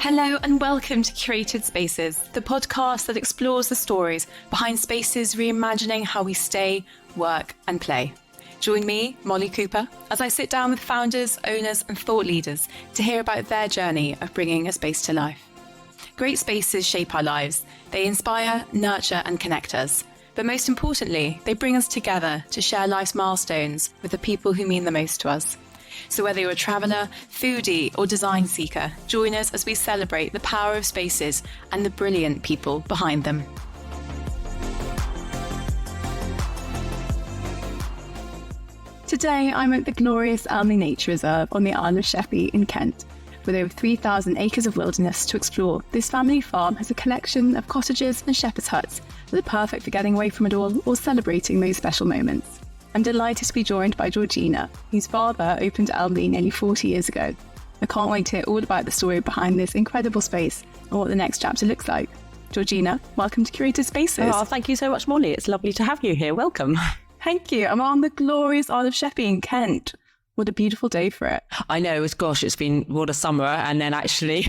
Hello and welcome to Curated Spaces, the podcast that explores the stories behind spaces reimagining how we stay, work and play. Join me, Molly Cooper, as I sit down with founders, owners and thought leaders to hear about their journey of bringing a space to life. Great spaces shape our lives. They inspire, nurture and connect us. But most importantly, they bring us together to share life's milestones with the people who mean the most to us. So whether you're a traveller, foodie or design seeker, join us as we celebrate the power of spaces and the brilliant people behind them. Today I'm at the glorious Elmley Nature Reserve on the Isle of Sheppey in Kent. With over 3,000 acres of wilderness to explore, this family farm has a collection of cottages and shepherd's huts that are perfect for getting away from it all or celebrating those special moments. I'm delighted to be joined by Georgina, whose father opened Elmley nearly 40 years ago. I can't wait to hear all about the story behind this incredible space and what the next chapter looks like. Georgina, welcome to Curated Spaces. Oh, thank you so much, Molly. It's lovely to have you here. Welcome. Thank you. I'm on the glorious Isle of Sheppey in Kent. What a beautiful day for it. I know, it's been what a summer, and then actually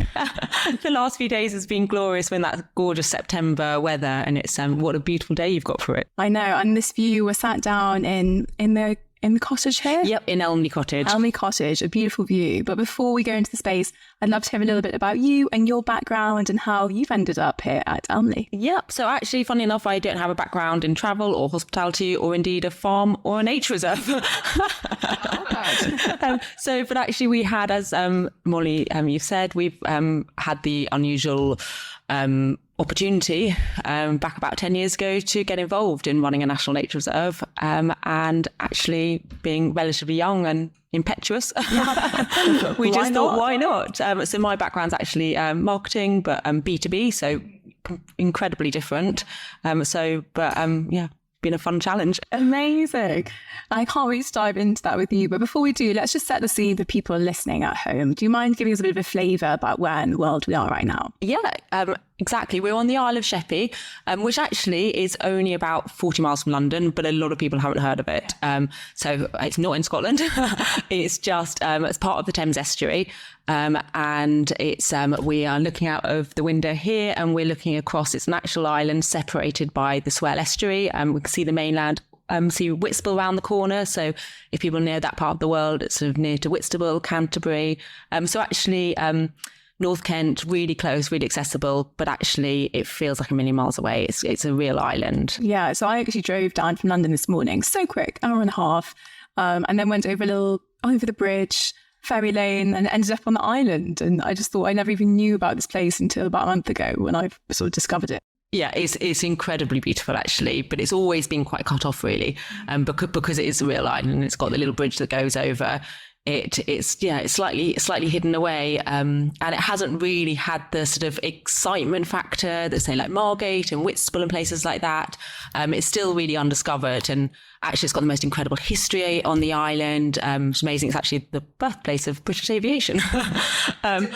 the last few days has been glorious when that gorgeous September weather, and it's what a beautiful day you've got for it. I know, and this view, we're sat down in the cottage here? Yep, in Elmley Cottage. Elmley Cottage, a beautiful view. But before we go into the space, I'd love to hear a little bit about you and your background and how you've ended up here at Elmley. Yep, so actually, funny enough, I don't have a background in travel or hospitality or indeed a farm or a nature reserve. But actually we had, as Molly, you've said, we've had the unusual opportunity back about 10 years ago to get involved in running a national nature reserve, and actually being relatively young and impetuous, we just thought, why not? So my background's actually marketing, but B2B, so incredibly different. Been a fun challenge. Amazing. I can't wait to dive into that with you. But before we do, let's just set the scene for people listening at home. Do you mind giving us a bit of a flavour about where in the world we are right now? Yeah, exactly. We're on the Isle of Sheppey, which actually is only about 40 miles from London, but a lot of people haven't heard of it. So it's not in Scotland. It's just it's part of the Thames estuary. And it's we are looking out of the window here and we're looking across. It's an actual island separated by the Swale estuary. We can see the mainland, see Whitstable around the corner. So if people know that part of the world, it's sort of near to Whitstable, Canterbury. So actually North Kent, really close, really accessible, but actually it feels like a million miles away. It's a real island. Yeah, so I actually drove down from London this morning, so quick, hour and a half, and then went over the bridge, Ferry Lane, and ended up on the island. And I just thought I never even knew about this place until about a month ago when I sort of discovered it. Yeah, it's incredibly beautiful actually, but it's always been quite cut off really, because it is a real island and it's got the little bridge that goes over. It's slightly hidden away, and it hasn't really had the sort of excitement factor that say like Margate and Whitstable and places like that. It's still really undiscovered, and actually it's got the most incredible history on the island. It's amazing. It's actually the birthplace of British aviation. So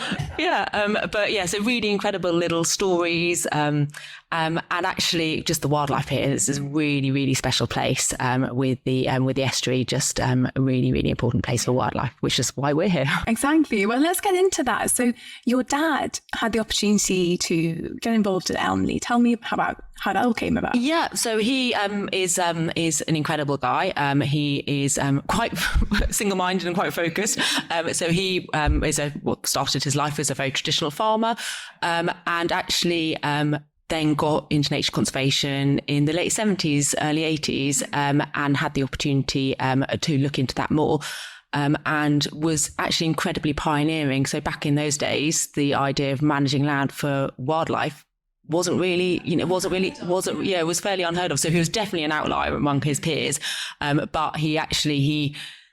really incredible little stories, and actually just the wildlife here. This is a really, really special place, with the estuary, just a really, really important place for wildlife, which is why we're here. Exactly. Well, let's get into that. So your dad had the opportunity to get involved at Elmley. Tell me about how that all came about. Yeah, so he is an incredible guy. He is quite single-minded and quite focused. So he started his life as a very traditional farmer, and actually then got into nature conservation in the late 70s, early 80s, and had the opportunity to look into that more. And was actually incredibly pioneering. So back in those days, the idea of managing land for wildlife was fairly unheard of. So he was definitely an outlier among his peers. But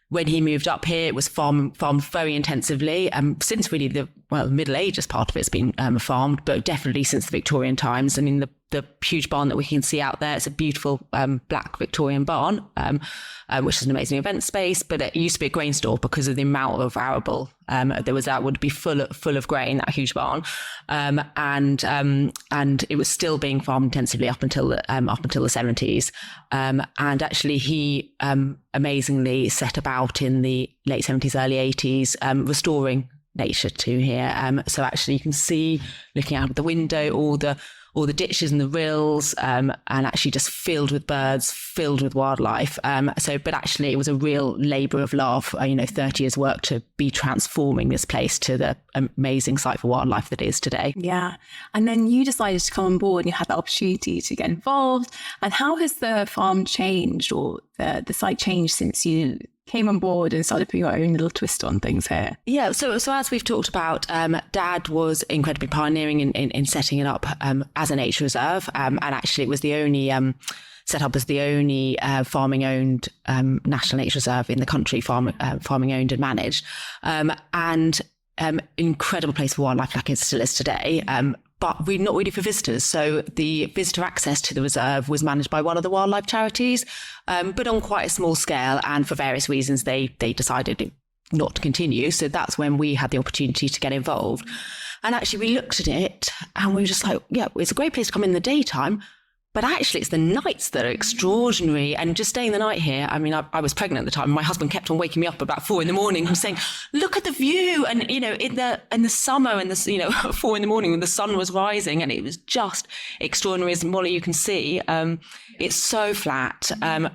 when he moved up here, it was farmed very intensively. Since really the Middle Ages part of it's been farmed, but definitely since the Victorian times. I mean, the huge barn that we can see out there, it's a beautiful black Victorian barn, which is an amazing event space, but it used to be a grain store because of the amount of arable that would be full of grain, that huge barn, and it was still being farmed intensively up until the 70s, and actually he amazingly set about in the late 70s, early 80s, restoring nature to here. So actually you can see, looking out of the window, all the ditches and the rills, and actually just filled with birds, filled with wildlife. But actually it was a real labour of love, 30 years work to be transforming this place to the amazing site for wildlife that it is today. Yeah. And then you decided to come on board and you had the opportunity to get involved. And how has the farm changed, or the site changed since you came on board and started putting your own little twist on things here? Yeah, so as we've talked about, Dad was incredibly pioneering in setting it up as a nature reserve, and actually it was the only set up as the only farming-owned national nature reserve in the country, farming-owned and managed, and incredible place for wildlife, like it still is today. But we're not really for visitors. So the visitor access to the reserve was managed by one of the wildlife charities, but on quite a small scale. And for various reasons, they decided not to continue. So that's when we had the opportunity to get involved. And actually, we looked at it and we were just like, yeah, it's a great place to come in the daytime. But actually, it's the nights that are extraordinary. And just staying the night here, I mean, I was pregnant at the time. My husband kept on waking me up about 4 a.m. and saying, look at the view. And, in the summer, and at 4 a.m. when the sun was rising, and it was just extraordinary. As Molly, you can see, it's so flat,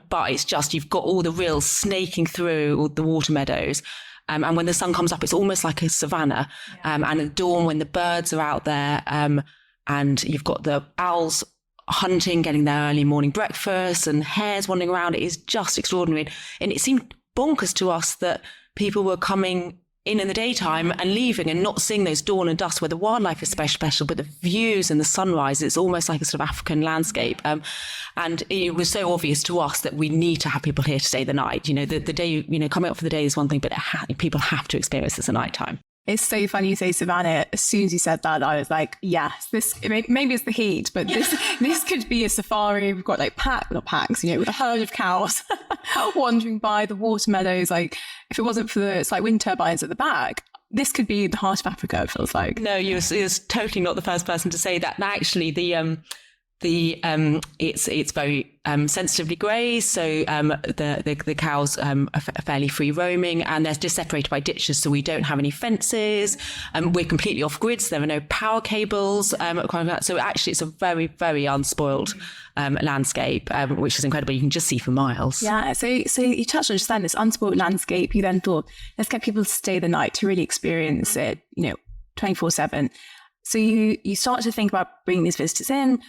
but it's just, you've got all the rills snaking through all the water meadows. And when the sun comes up, it's almost like a savanna. And at dawn, when the birds are out there, and you've got the owls hunting, getting their early morning breakfast, and hares wandering around, it is just extraordinary. And it seemed bonkers to us that people were coming in the daytime and leaving and not seeing those dawn and dusk where the wildlife is special, but the views and the sunrise, it's almost like a sort of African landscape. And it was so obvious to us that we need to have people here to stay the night. The day, coming up for the day is one thing, but people have to experience this at night time. It's so funny you say savannah. As soon as you said that, I was like, yes, maybe it's the heat, but this could be a safari. We've got with a herd of cows wandering by the water meadows. Like, if it wasn't for the wind turbines at the back, this could be the heart of Africa, it feels like. No, you're totally not the first person to say that. And actually, it's very sensitively grazed, so the cows are fairly free roaming, and they're just separated by ditches, so we don't have any fences. We're completely off grid, so there are no power cables. So actually, it's a very, very unspoiled landscape, which is incredible. You can just see for miles. Yeah. So you touched on just then this unspoiled landscape. You then thought, let's get people to stay the night to really experience it, 24/7. So you start to think about bringing these visitors in.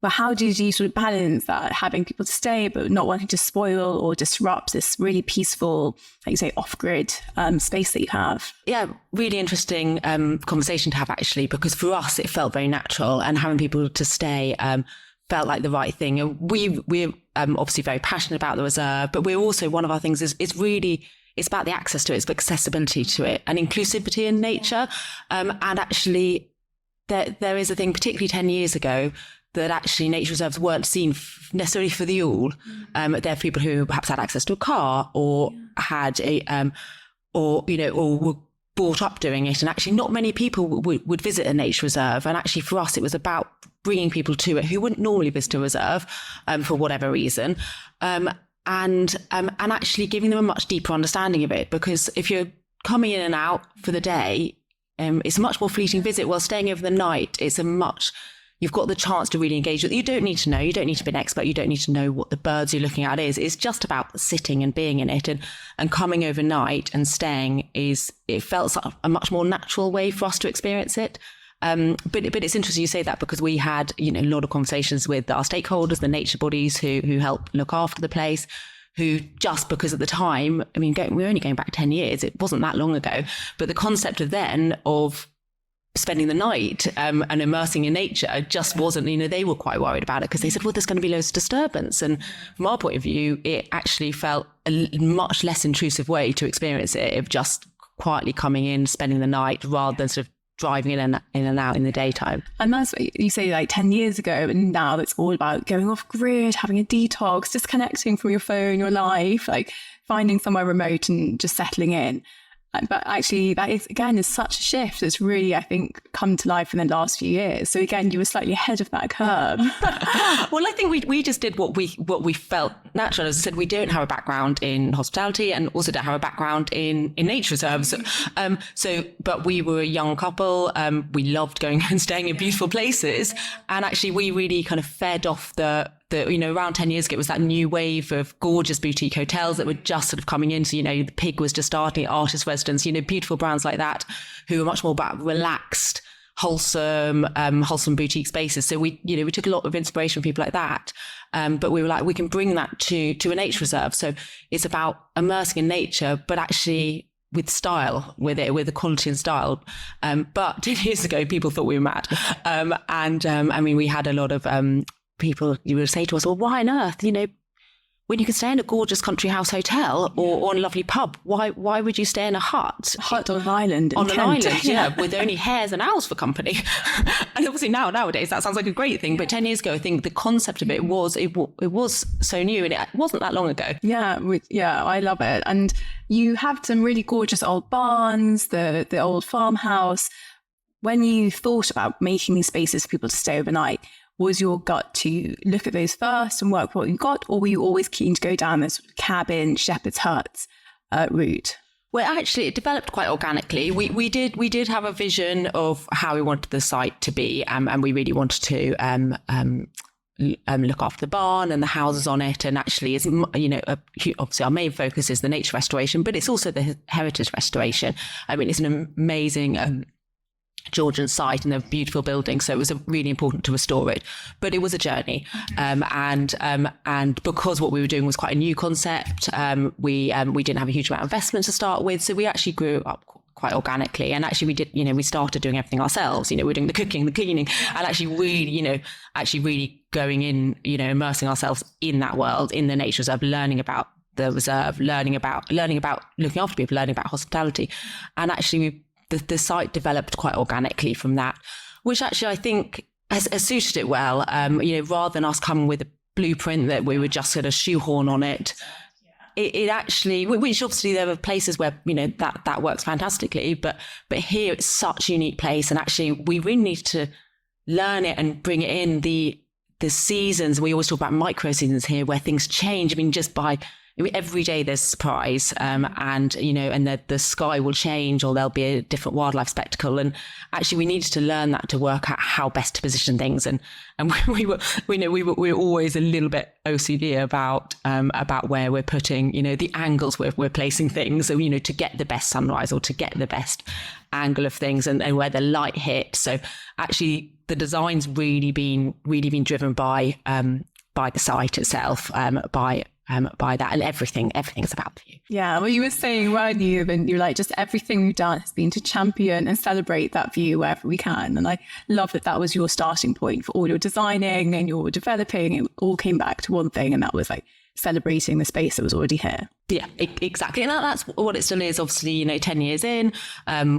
But how did you sort of balance that, having people to stay but not wanting to spoil or disrupt this really peaceful, like you say, off-grid space that you have? Yeah, really interesting conversation to have, actually, because for us it felt very natural, and having people to stay felt like the right thing. And we're obviously very passionate about the reserve, but we're also, one of our things is it's about the access to it, it's about accessibility to it and inclusivity in nature. And actually there is a thing, particularly 10 years ago, that actually nature reserves weren't seen necessarily for the all. There are people who perhaps had access to a car or had or were brought up doing it. And actually not many people would visit a nature reserve. And actually for us, it was about bringing people to it who wouldn't normally visit a reserve for whatever reason. And actually giving them a much deeper understanding of it. Because if you're coming in and out for the day, it's a much more fleeting visit. While staying over the night, you've got the chance to really engage with it. You don't need to know. You don't need to be an expert. You don't need to know what the birds you're looking at is. It's just about sitting and being in it, and coming overnight and staying it felt like a much more natural way for us to experience it. But it's interesting you say that, because we had a lot of conversations with our stakeholders, the nature bodies who help look after the place, who just because at the time, we're only going back 10 years. It wasn't that long ago, but the concept of spending the night and immersing in nature just wasn't, they were quite worried about it, because they said, well, there's going to be loads of disturbance. And from our point of view, it actually felt a much less intrusive way to experience it, of just quietly coming in, spending the night, rather than sort of driving in and out in the daytime. And that's what you say, 10 years ago, and now it's all about going off grid, having a detox, disconnecting from your phone, your life, finding somewhere remote and just settling in. But actually, that is, again, is such a shift that's really, I think, come to life in the last few years. So again, you were slightly ahead of that curve. Well, I think we just did what we felt natural. As I said, we don't have a background in hospitality and also don't have a background in nature reserves. But we were a young couple. We loved going and staying in beautiful places. And actually, we really kind of fed off around 10 years ago, it was that new wave of gorgeous boutique hotels that were just sort of coming in. So, the Pig was just starting, artist residence, beautiful brands like that who are much more about relaxed, wholesome boutique spaces. So we took a lot of inspiration from people like that. But we were like, we can bring that to a nature reserve. So it's about immersing in nature, but actually with style, with the quality and style. But 10 years ago, people thought we were mad. We had a lot of people, you would say to us, well, why on earth, when you can stay in a gorgeous country house hotel or in a lovely pub, why would you stay in a hut? A hut on an island. On an island, yeah, with only hares and owls for company. And obviously nowadays that sounds like a great thing, but 10 years ago, I think the concept of it was so new, and it wasn't that long ago. Yeah, I love it. And you have some really gorgeous old barns, the old farmhouse. When you thought about making these spaces for people to stay overnight, was your gut to look at those first and work what you got, or were you always keen to go down this cabin, shepherd's huts route? Well, actually, it developed quite organically. We did have a vision of how we wanted the site to be, and we really wanted to look after the barn and the houses on it. And actually, obviously our main focus is the nature restoration, but it's also the heritage restoration. I mean, it's an amazing Georgian site and a beautiful building, so it was really important to restore it, but it was a journey, and because what we were doing was quite a new concept, we didn't have a huge amount of investment to start with, so we actually grew up quite organically. And actually we started doing everything ourselves. We're doing the cooking, the cleaning, and actually really going in, immersing ourselves in that world, in the nature reserve, learning about the reserve, learning about looking after people, learning about hospitality. And actually the site developed quite organically from that, which actually I think has suited it well. Rather than us coming with a blueprint that we would just sort of shoehorn on it, it actually, which obviously there are places where that works fantastically, but here it's such a unique place, and actually we really need to learn it and bring it in the seasons. We always talk about micro seasons here, where things change. I mean, just by every day there's surprise, and the sky will change, or there'll be a different wildlife spectacle. And actually, we needed to learn that to work out how best to position things. And we were always a little bit OCD about where we're putting, the angles we're placing things. So to get the best sunrise or to get the best angle of things, and where the light hits. So actually, the design's really been driven by the site itself, by that, and everything's about the view. Yeah, well, you were saying, weren't you, and you're like, just everything we've done has been to champion and celebrate that view wherever we can. And I love that was your starting point for all your designing and your developing. It all came back to one thing, and that was like celebrating the space that was already here. Yeah, exactly. And that's what it still is. Obviously, 10 years in,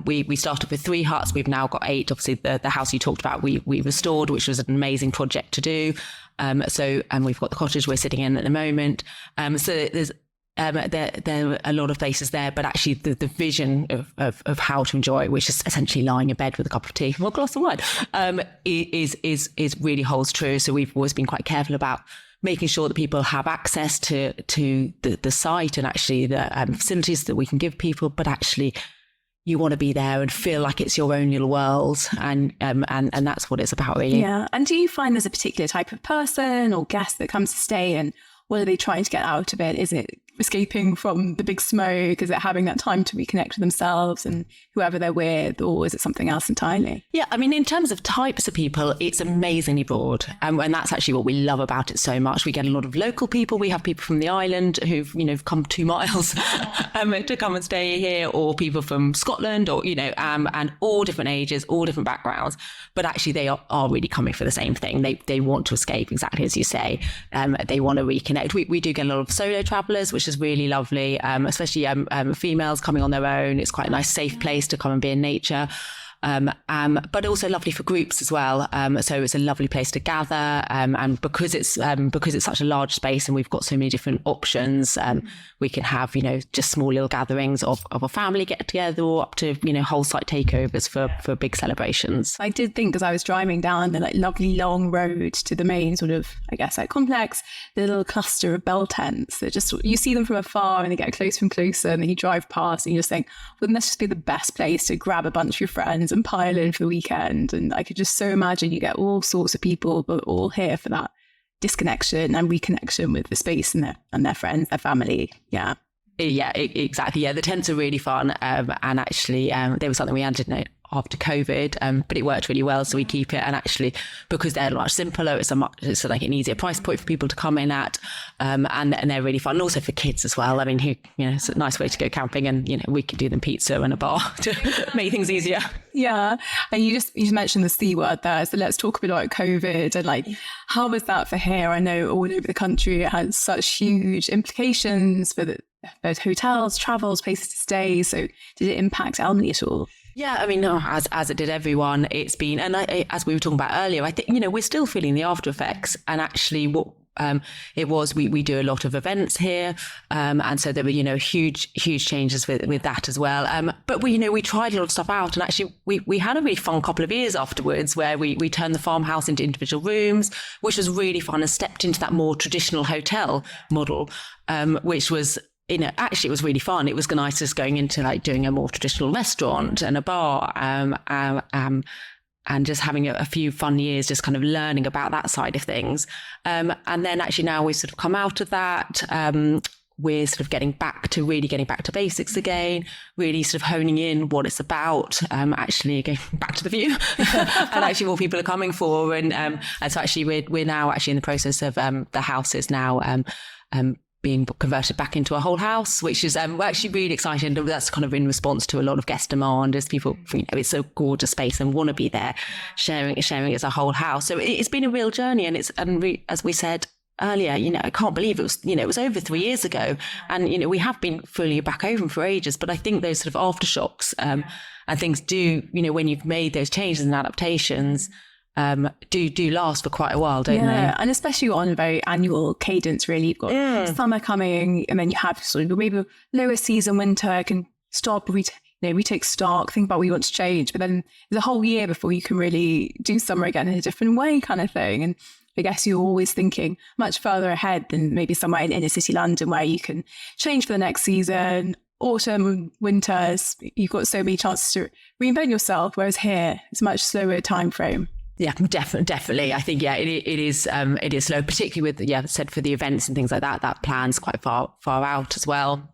we started with 3 huts. We've now got 8. Obviously, the house you talked about, we restored, which was an amazing project to do. And we've got the cottage we're sitting in at the moment. So there's there are a lot of places there, but actually the vision of how to enjoy it, which is essentially lying in bed with a cup of tea or a glass of wine, is really holds true. So we've always been quite careful about making sure that people have access to the site and actually the facilities that we can give people, but actually you want to be there and feel like it's your own little world, and that's what it's about, really. Yeah. And do you find there's a particular type of person or guest that comes to stay, and what are they trying to get out of it? Is it escaping from the big smoke? Is it having that time to reconnect with themselves and whoever they're with, or is it something else entirely? Yeah, I mean, in terms of types of people, it's amazingly broad, and that's actually what we love about it so much. We get a lot of local people. We have people from the island who've come 2 miles to come and stay here, or people from Scotland, or and all different ages, all different backgrounds. But actually, they are really coming for the same thing. They want to escape, exactly as you say. They want to reconnect. We do get a lot of solo travellers, which is really lovely, especially females coming on their own. It's quite a nice, safe place to come and be in nature. but also lovely for groups as well. So it's a lovely place to gather, and because it's such a large space and we've got so many different options, we can have, just small little gatherings of a family get together, or up to, whole site takeovers for big celebrations. I did think, as I was driving down the lovely long road to the main sort of, complex, the little cluster of bell tents that just, you see them from afar and they get closer and closer, and then you drive past and you just think, wouldn't this just be the best place to grab a bunch of your friends and pile in for the weekend? And I could just so imagine you get all sorts of people, but all here for that disconnection and reconnection with the space and their friends, their family. Yeah. Yeah, exactly. Yeah, the tents are really fun. And actually, they were something we added after COVID, but it worked really well, so we keep it. And actually, because they're much simpler, it's an easier price point for people to come in at, and they're really fun. And also for kids as well. I mean, it's a nice way to go camping, and we could do them pizza and a bar to make things easier. Yeah, and you just mentioned the C word there, so let's talk a bit about COVID and how was that for here? I know all over the country it had such huge implications for both hotels, travels, places to stay. So did it impact Elmley at all? Yeah, I mean, as it did everyone, it's been, and as we were talking about earlier, I think, we're still feeling the after effects. And actually what it was, we do a lot of events here. And so there were, huge changes with that as well. But we tried a lot of stuff out, and actually we had a really fun couple of years afterwards where we turned the farmhouse into individual rooms, which was really fun, and stepped into that more traditional hotel model, which was, actually it was really fun. It was nice just going into doing a more traditional restaurant and a bar, and just having a few fun years, just kind of learning about that side of things. And then actually now we've sort of come out of that. We're sort of getting back to basics again, really sort of honing in what it's about, actually going back to the view and actually what people are coming for. And so actually we're now actually in the process of the house is now being converted back into a whole house, which is we're actually really excited. That's kind of in response to a lot of guest demand, as people, it's a gorgeous space and want to be there, sharing it as a whole house. So it's been a real journey, and as we said earlier, I can't believe it was, it was over 3 years ago, and we have been fully back open for ages. But I think those sort of aftershocks and things do, when you've made those changes and adaptations, do last for quite a while, don't they? Yeah, and especially on a very annual cadence, really. You've got summer coming, and then you have sort of maybe lower season, winter, can stop, retake stock, think about what you want to change. But then there's a whole year before you can really do summer again in a different way, kind of thing. And I guess you're always thinking much further ahead than maybe somewhere in inner city London, where you can change for the next season. Autumn, winters, you've got so many chances to reinvent yourself, whereas here it's a much slower time frame. Yeah, definitely. I think, it is slow, particularly with, said for the events and things like that, that plan's quite far out as well.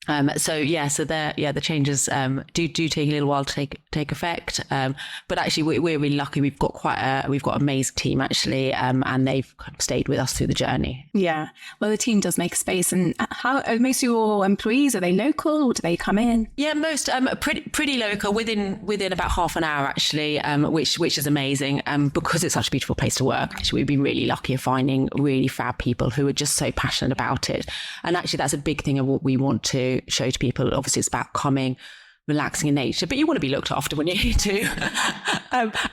The changes do take a little while to take effect. But actually we're really lucky. We've got an amazing team actually, and they've kind of stayed with us through the journey. Yeah. Well, the team does make space. And how are most of your employees, are they local or do they come in? Yeah, most pretty local, within about half an hour actually, which is amazing. Because it's such a beautiful place to work. Actually, we've been really lucky of finding really fab people who are just so passionate about it. And actually that's a big thing of what we want to show to people. Obviously it's about coming, relaxing in nature, but you want to be looked after when you're here too.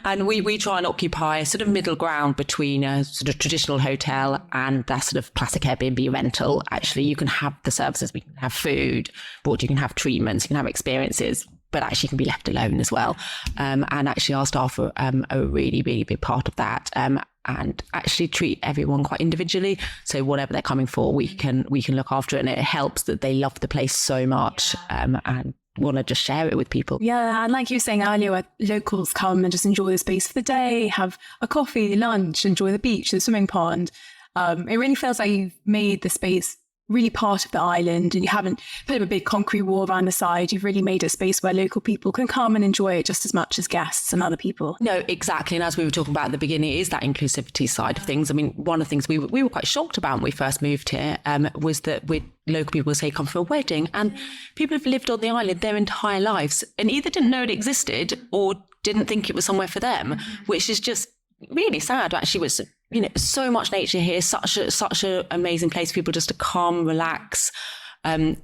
And we try and occupy a sort of middle ground between a sort of traditional hotel and that sort of classic Airbnb rental. Actually, you can have the services, we can have food, but you can have treatments, you can have experiences, but actually you can be left alone as well. And actually our staff are a really, really big part of that. And actually treat everyone quite individually. So whatever they're coming for, we can look after it. And it helps that they love the place so much and want to just share it with people. Yeah, and like you were saying earlier, where locals come and just enjoy the space for the day, have a coffee, lunch, enjoy the beach, the swimming pond. It really feels like you've made the space really part of the island, and you haven't put up a big concrete wall around the side. You've really made a space where local people can come and enjoy it just as much as guests and other people. No, exactly. And as we were talking about at the beginning, it is that inclusivity side of things. I mean, one of the things we were quite shocked about when we first moved here was that local people say come for a wedding, and people have lived on the island their entire lives and either didn't know it existed or didn't think it was somewhere for them, which is just really sad. Actually, was so much nature here, such an amazing place for people just to come, relax, and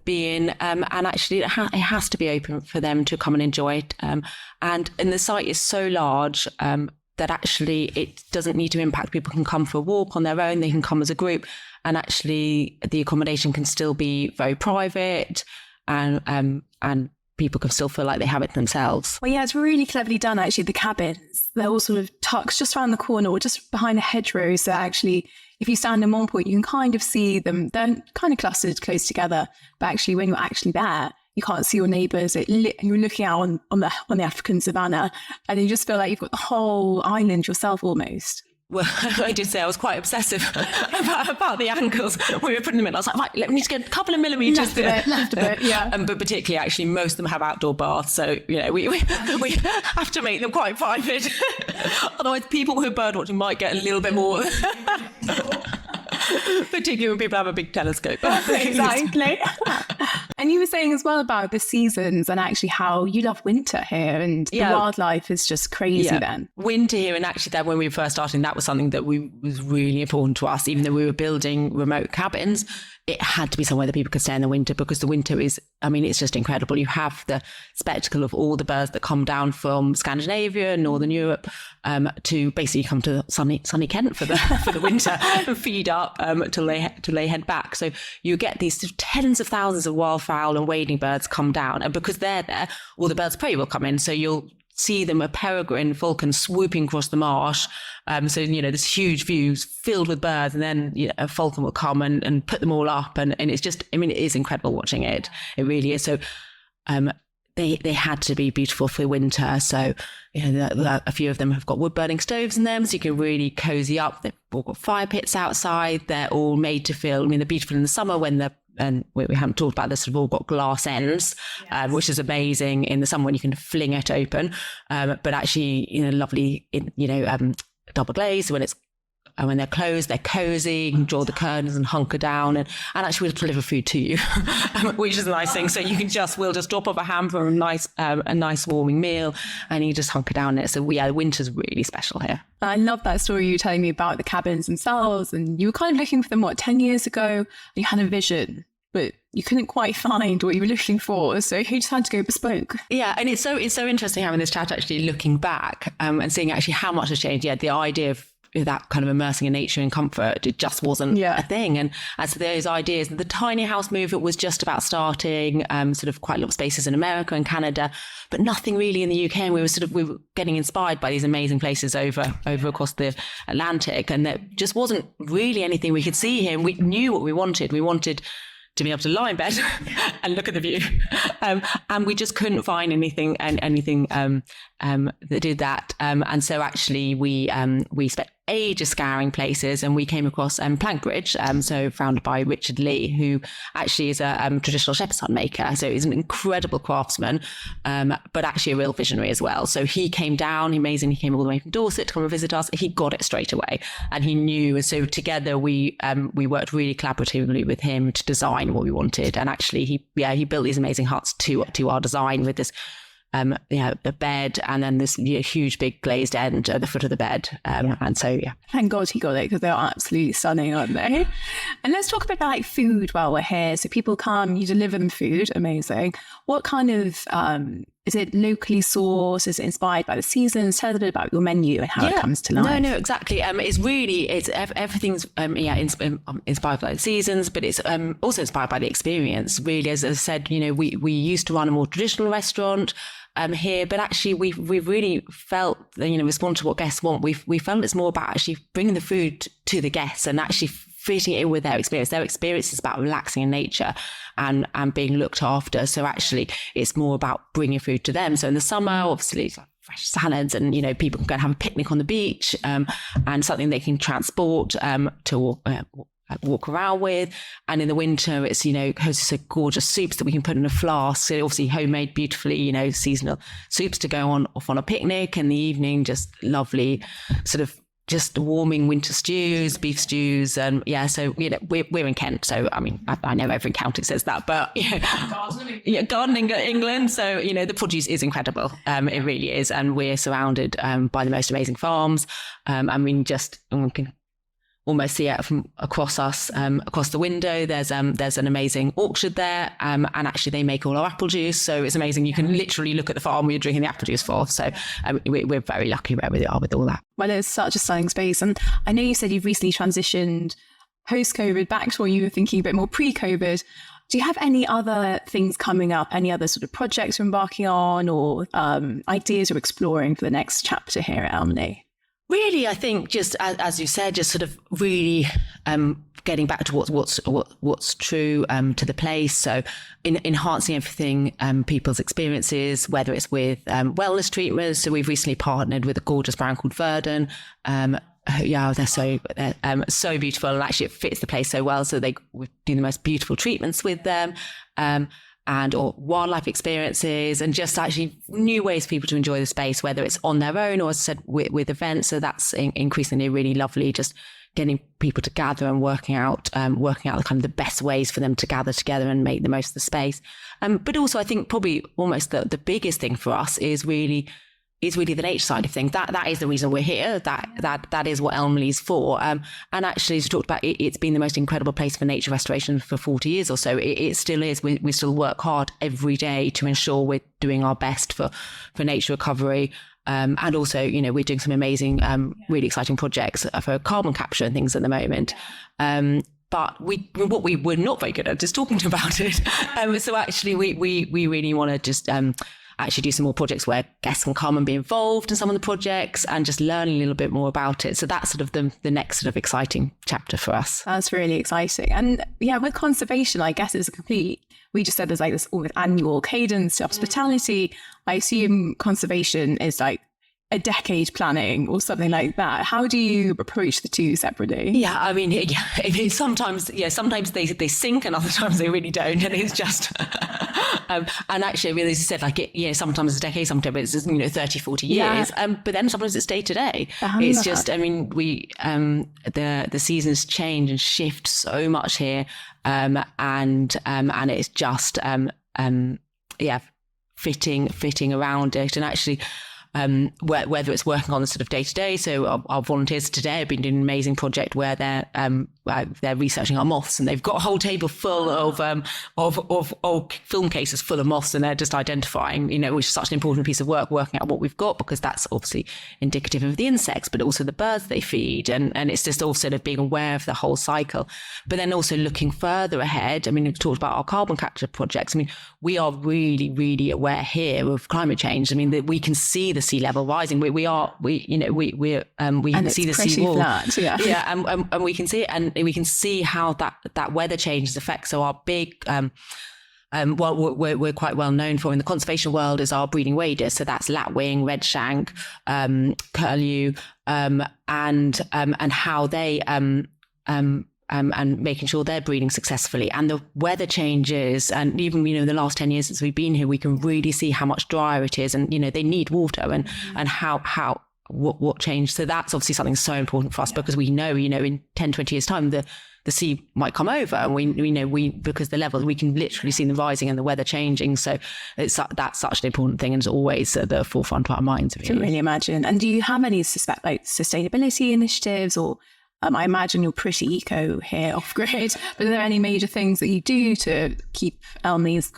actually it has to be open for them to come and enjoy it. And the site is so large that actually it doesn't need to impact. People can come for a walk on their own, they can come as a group, and actually the accommodation can still be very private, and people can still feel like they have it themselves. Well, yeah, it's really cleverly done, actually. The cabins, they're all sort of tucked just around the corner or just behind a hedgerow. So actually, if you stand in one point, you can kind of see them. They're kind of clustered close together. But actually, when you're actually there, you can't see your neighbours. And you're looking out on the African savannah, and you just feel like you've got the whole island yourself almost. Well, I did say I was quite obsessive about the angles when we were putting them in. I was like, right, let me just get a couple of millimetres left a bit, yeah. But particularly, actually, most of them have outdoor baths, so we have to make them quite private. Otherwise, people who are birdwatching might get a little bit more. Particularly when people have a big telescope. Exactly. And you were saying as well about the seasons and actually how you love winter here, and the wildlife is just crazy then. Winter here, and actually then when we were first starting, that was something that was really important to us. Even though we were building remote cabins, it had to be somewhere that people could stay in the winter, because the winter is, it's just incredible. You have the spectacle of all the birds that come down from Scandinavia, Northern Europe, to basically come to sunny Kent for the winter and feed up till they head back. So you get these tens of thousands of wildfowl and wading birds come down, and because they're there, all the birds of prey will come in. So you'll see them, a peregrine falcon swooping across the marsh. So, there's huge views filled with birds, and then a falcon will come and put them all up. And it's just, it is incredible watching it. It really is. So they had to be beautiful for winter. So, a few of them have got wood burning stoves in them, so you can really cozy up. They've all got fire pits outside. They're all made to feel, they're beautiful in the summer when they're, and we haven't talked about this, they've all got glass ends, which is amazing in the summer when you can fling it open. But actually, lovely, double glazed when they're closed, they're cozy. You can draw the curtains and hunker down, and actually we'll deliver food to you, which is a nice thing. So we'll just drop off a hamper, a nice warming meal, and you just hunker down in it. So winter's really special here. I love that story you were telling me about the cabins themselves, and you were kind of looking for them 10 years ago, and you had a vision, but you couldn't quite find what you were looking for, so you just had to go bespoke. Yeah, and it's so interesting having this chat, actually looking back and seeing actually how much has changed. Yeah, the idea of that kind of immersing in nature and comfort, it just wasn't a thing. And as for those ideas, the tiny house movement was just about starting, sort of quite a lot of spaces in America and Canada, but nothing really in the UK. And we were getting inspired by these amazing places over across the Atlantic, and there just wasn't really anything we could see here. And we knew what we wanted. We wanted to be able to lie in bed and look at the view. And we just couldn't find anything that did that. And so actually we spent ages scouring places, and we came across Plankbridge, so founded by Richard Lee, who actually is a traditional shepherd's hut maker. So he's an incredible craftsman, but actually a real visionary as well. So he came down, he came all the way from Dorset to come and visit us. He got it straight away, and he knew. And so together we worked really collaboratively with him to design what we wanted. And actually he built these amazing huts to our design, with this a bed, and then this huge big glazed end at the foot of the bed. And so, thank God he got it, because they're absolutely stunning, aren't they? And let's talk a bit about food while we're here. So people come, you deliver them food. Amazing. What kind of, is it locally sourced? Is it inspired by the seasons? Tell us a bit about your menu and how it comes to life. No, exactly. Everything's inspired by the seasons, but it's also inspired by the experience. Really, as I said, we used to run a more traditional restaurant here, but actually we've really felt, respond to what guests want. We felt it's more about actually bringing the food to the guests and actually fitting it in with their experience. Their experience is about relaxing in nature and being looked after. So actually it's more about bringing food to them. So in the summer, obviously it's like fresh salads, and people can go and have a picnic on the beach, and something they can transport to walk around with. And in the winter, it's so gorgeous soups that we can put in a flask. So obviously homemade, beautifully seasonal soups to go off on a picnic. In the evening, just lovely sort of just warming winter stews, beef stews. And so we're in Kent, so I know every county says that, but gardening England, so the produce is incredible. It really is, and we're surrounded by the most amazing farms. almost see it from across us, across the window. There's an amazing orchard there, and actually they make all our apple juice. So it's amazing. You can literally look at the farm where you're drinking the apple juice for. So we're very lucky where we are with all that. Well, it's such a stunning space. And I know you said you've recently transitioned post-COVID back to what you were thinking a bit more pre-COVID. Do you have any other things coming up, any other sort of projects you're embarking on, or ideas you're exploring for the next chapter here at Elmley? Really, I think just as you said, just sort of really getting back to what's true to the place. So enhancing everything, people's experiences, whether it's with wellness treatments. So we've recently partnered with a gorgeous brand called Verdon. They're so beautiful, and actually it fits the place so well. So we do the most beautiful treatments with them. Or wildlife experiences, and just actually new ways for people to enjoy the space, whether it's on their own or, as I said, with events. So that's increasingly really lovely, just getting people to gather and working out the kind of the best ways for them to gather together and make the most of the space. But also I think probably almost the biggest thing for us is really the nature side of things. That is the reason we're here. That is what Elmley's for. And actually, as we talked about, it's been the most incredible place for nature restoration for 40 years or so. It still is. We still work hard every day to ensure we're doing our best for nature recovery. And also, we're doing some amazing, really exciting projects for carbon capture and things at the moment. But what we were not very good at is talking about it. So actually, we really want to just actually do some more projects where guests can come and be involved in some of the projects and just learn a little bit more about it. So that's sort of the next sort of exciting chapter for us. That's really exciting. And yeah, with conservation, I guess it's we just said there's like this almost annual cadence to hospitality. I assume conservation is like a decade planning or something like that. How do you approach the two separately? Yeah, I mean, sometimes they sync and other times they really don't. And it's just, and actually, I mean, as you said, like, sometimes it's a decade, sometimes it's, 30, 40 years. Yeah. But then sometimes it's day to day. It's just, I mean, the seasons change and shift so much here. And it's just, fitting around it. And actually, whether it's working on the sort of day to day. So our volunteers today have been doing an amazing project where they're researching our moths, and they've got a whole table full of film cases full of moths, and they're just identifying, which is such an important piece of work, working out what we've got, because that's obviously indicative of the insects, but also the birds they feed, and it's just all sort of being aware of the whole cycle. But then also looking further ahead. I mean, we've talked about our carbon capture projects. I mean, we are really, really aware here of climate change. I mean, that we can see the sea level rising. We can see the sea wall. Flat, yeah, and we can see it, and we can see how that weather changes affects. So our big, we're quite well known for in the conservation world is our breeding waders. So that's lapwing, redshank, curlew, and how they and making sure they're breeding successfully. And the weather changes, and even the last 10 years since we've been here, we can really see how much drier it is, and they need water, and how what changed. So that's obviously something so important for us, because we know in 10, 20 years time the sea might come over, and we know because the levels, we can literally see them rising and the weather changing. So that's such an important thing, and it's always at the forefront of our minds. I can really imagine. And do you have any sustainability initiatives, or I imagine you're pretty eco here off grid, but are there any major things that you do to keep Elmley's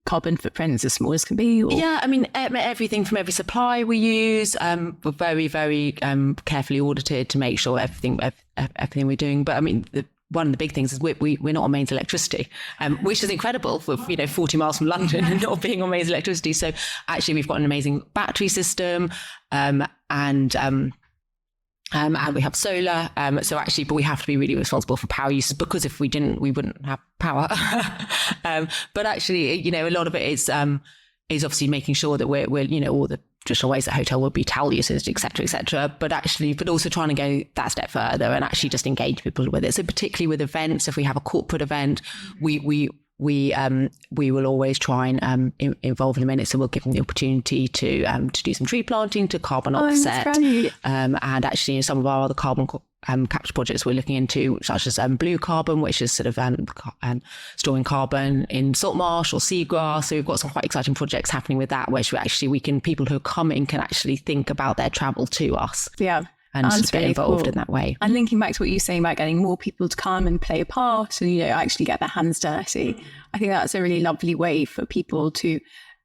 carbon footprints as small as can be? Or? Yeah, I mean, everything from every supply we use, we're very, very carefully audited to make sure everything we're doing. But I mean, one of the big things is we're not on mains electricity, which is incredible for 40 miles from London and not being on mains electricity. So actually, we've got an amazing battery system, and we have solar. So actually, but we have to be really responsible for power uses, because if we didn't, we wouldn't have power. But actually, a lot of it is obviously making sure that we're all the traditional ways that hotel would be towel usage, et cetera, but also trying to go that step further and actually just engage people with it. So particularly with events, if we have a corporate event, we will always try and involve them in it. So we'll give them the opportunity to do some tree planting, to carbon offset, and actually some of our other carbon capture projects we're looking into, such as blue carbon, which is sort of storing carbon in salt marsh or seagrass. So we've got some quite exciting projects happening with that, which people who are coming can actually think about their travel to us. Yeah. and just get involved in that way. And linking back to what you were saying about getting more people to come and play a part and, actually get their hands dirty, I think that's a really lovely way for people to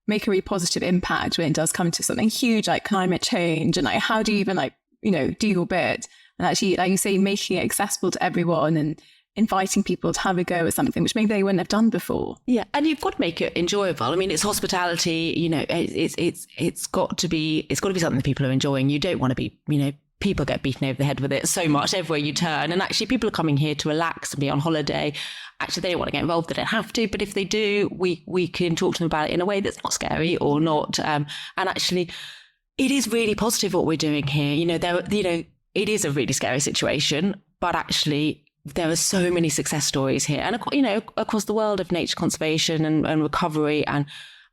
make a really positive impact when it does come to something huge like climate change, and like how do you even do your bit, and actually, like you say, making it accessible to everyone and inviting people to have a go at something which maybe they wouldn't have done before. Yeah, and you've got to make it enjoyable. I mean, it's hospitality. It's got to be something that people are enjoying. You don't want to be, people get beaten over the head with it so much everywhere you turn. And actually, people are coming here to relax and be on holiday. Actually, they don't want to get involved. They don't have to. But if they do, we can talk to them about it in a way that's not scary or not. And actually, it is really positive what we're doing here. It is a really scary situation, but actually, there are so many success stories here, and across the world of nature conservation and recovery, and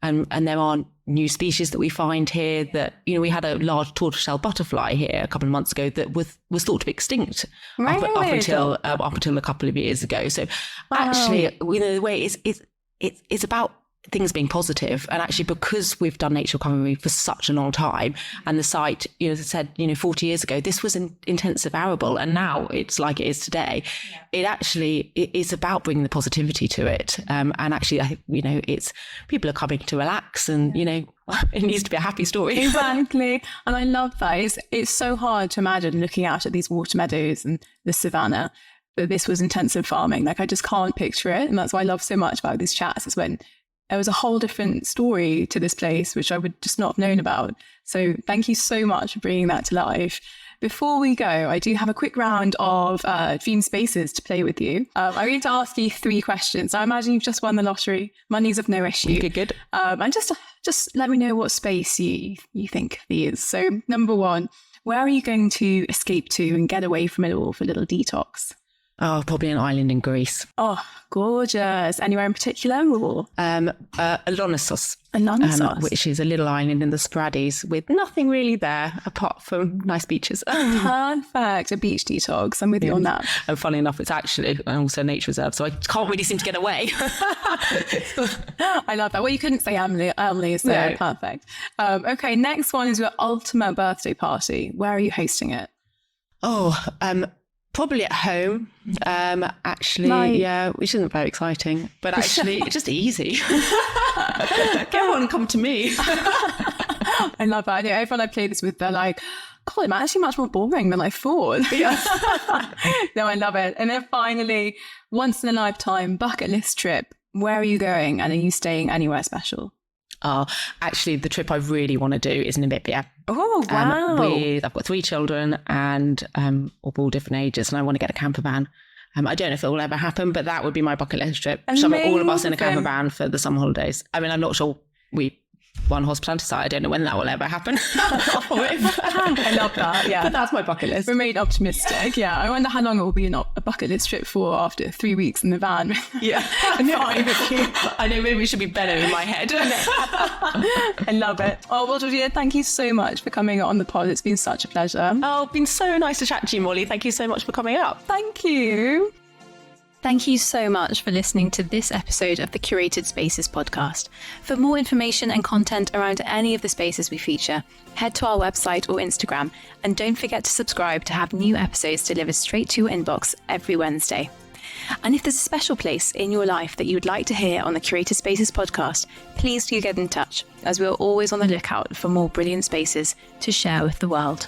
there are new species that we find here. That we had a large tortoiseshell butterfly here a couple of months ago that was thought to be extinct up until a couple of years ago. So actually, the way it's about things being positive, and actually because we've done nature recovery for such a long time, and the site, as I said, 40 years ago, this was an intensive arable, and now it's like it is today. Yeah. It is about bringing the positivity to it, and actually, I think it's people are coming to relax, and it needs to be a happy story. Exactly, and I love that. It's so hard to imagine looking out at these water meadows and the savannah, but this was intensive farming. Like I just can't picture it, and that's why I love so much about these chats. Is when there was a whole different story to this place, which I would just not have known about. So thank you so much for bringing that to life. Before we go, I do have a quick round of Dream Spaces to play with you. I'm going to ask you 3 questions. I imagine you've just won the lottery. Money's of no issue. Okay, good. And just let me know what space you think is. So number 1, where are you going to escape to and get away from it all for a little detox? Oh, probably an island in Greece. Oh, gorgeous. Anywhere in particular? Or? Alonissos. Alonissos. Which is a little island in the Sporades with nothing really there apart from nice beaches. Perfect. A beach detox. I'm with you on that. And funny enough, it's actually also a nature reserve, so I can't really seem to get away. I love that. Well, you couldn't say Elmley is there. No. Perfect. Okay, next one is your ultimate birthday party. Where are you hosting it? Probably at home, actually, yeah, which isn't very exciting, but actually it's just easy. Go on, come to me. I love that. Everyone I play this with, they're like, God, it's actually much more boring than I thought. No, I love it. And then finally, once in a lifetime bucket list trip. Where are you going, and are you staying anywhere special? Actually, the trip I really want to do is Namibia. Oh, wow. I've got 3 children and of all different ages, and I want to get a camper van. I don't know if it will ever happen, but that would be my bucket list trip. Shoving all of us in a camper van for the summer holidays. I mean, I'm not sure we won hospitality site. I don't know when that will ever happen. I love that, yeah. But that's my bucket list. Remain optimistic, yeah. I wonder how long it will be a bucket list trip for after 3 weeks in the van. Yeah. I know, maybe it should be better in my head. I love it. Oh, well, Georgina, thank you so much for coming on the pod. It's been such a pleasure. Oh, it's been so nice to chat to you, Molly. Thank you so much for coming up. Thank you. Thank you so much for listening to this episode of the Curated Spaces podcast. For more information and content around any of the spaces we feature, head to our website or Instagram, and don't forget to subscribe to have new episodes delivered straight to your inbox every Wednesday. And if there's a special place in your life that you would like to hear on the Curated Spaces podcast, please do get in touch, as we're always on the lookout for more brilliant spaces to share with the world.